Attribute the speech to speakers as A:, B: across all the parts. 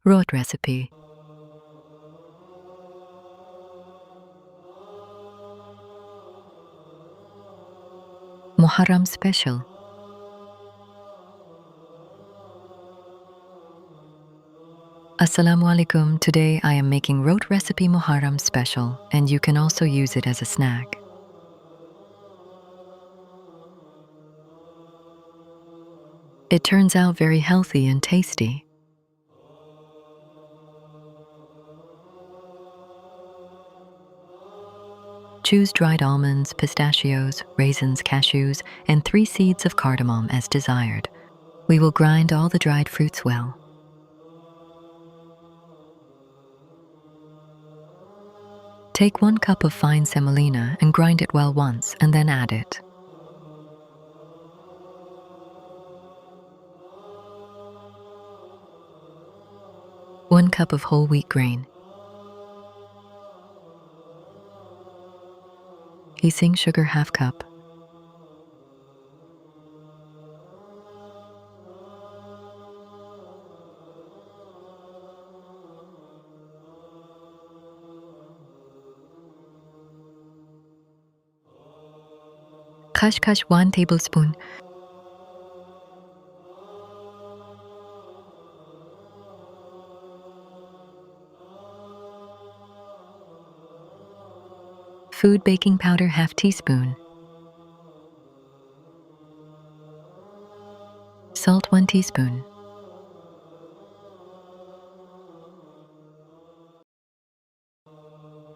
A: Roat Recipe. Muharram Special. Assalamu alaikum. Today I am making roat recipe Muharram Special, and you can also use it as a snack. It turns out very healthy and tasty. Choose dried almonds, pistachios, raisins, cashews, and 3 seeds of cardamom as desired. We will grind all the dried fruits well. Take 1 cup of fine semolina and grind it well once, and then add it. One cup of whole wheat grain. Icing sugar ½ cup. Khashkhash 1 tablespoon. Food baking powder ½ teaspoon. Salt 1 teaspoon.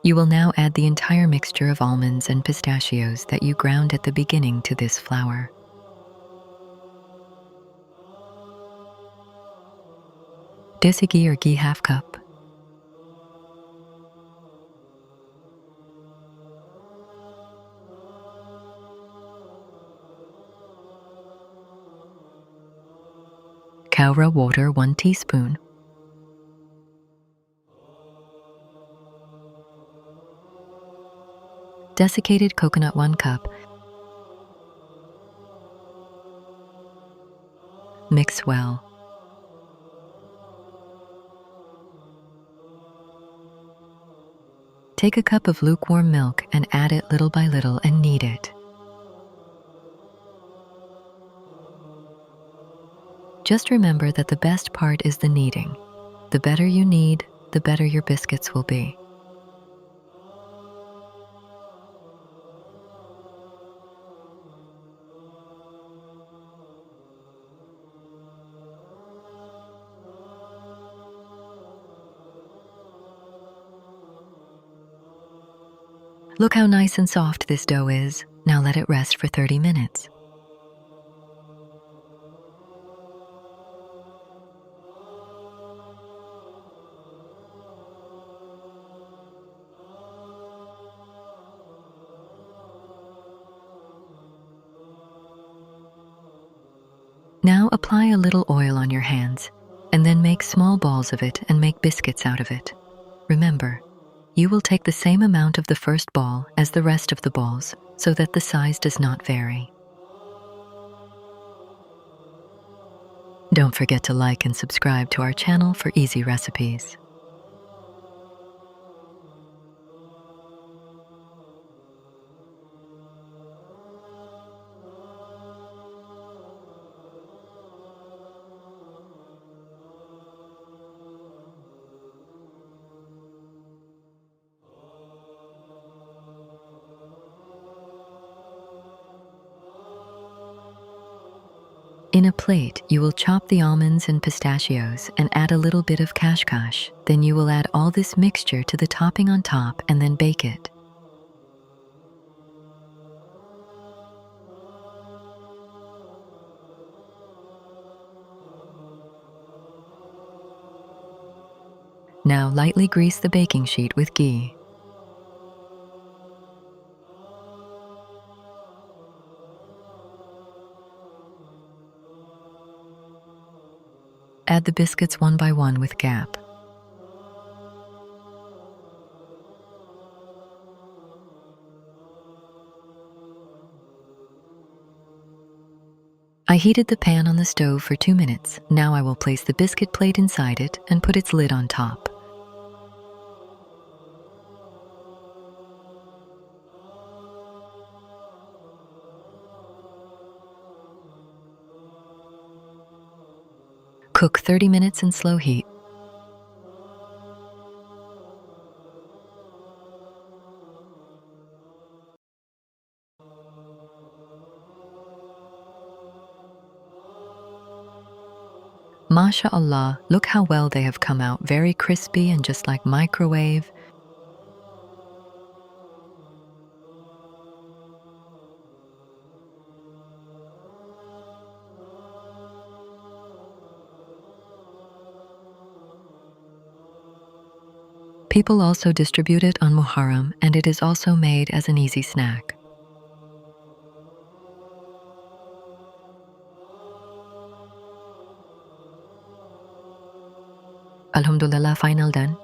A: You will now add the entire mixture of almonds and pistachios that you ground at the beginning to this flour. Desi ghee or ghee ½ cup. Kawra water 1 teaspoon. Desiccated coconut 1 cup. Mix well. Take a cup of lukewarm milk and add it little by little and knead it. Just remember that the best part is the kneading. The better you knead, the better your biscuits will be. Look how nice and soft this dough is. Now let it rest for 30 minutes. Now apply a little oil on your hands, and then make small balls of it and make biscuits out of it. Remember, you will take the same amount of the first ball as the rest of the balls so that the size does not vary. Don't forget to like and subscribe to our channel for easy recipes. In a plate, you will chop the almonds and pistachios and add a little bit of khashkhash. Then you will add all this mixture to the topping on top and then bake it. Now lightly grease the baking sheet with ghee. Add the biscuits one by one with gap. I heated the pan on the stove for 2 minutes. Now I will place the biscuit plate inside it and put its lid on top. Cook 30 minutes in slow heat. MashaAllah, look how well they have come out, very crispy and just like microwave. People also distribute it on Muharram, and it is also made as an easy snack. Alhamdulillah, final done.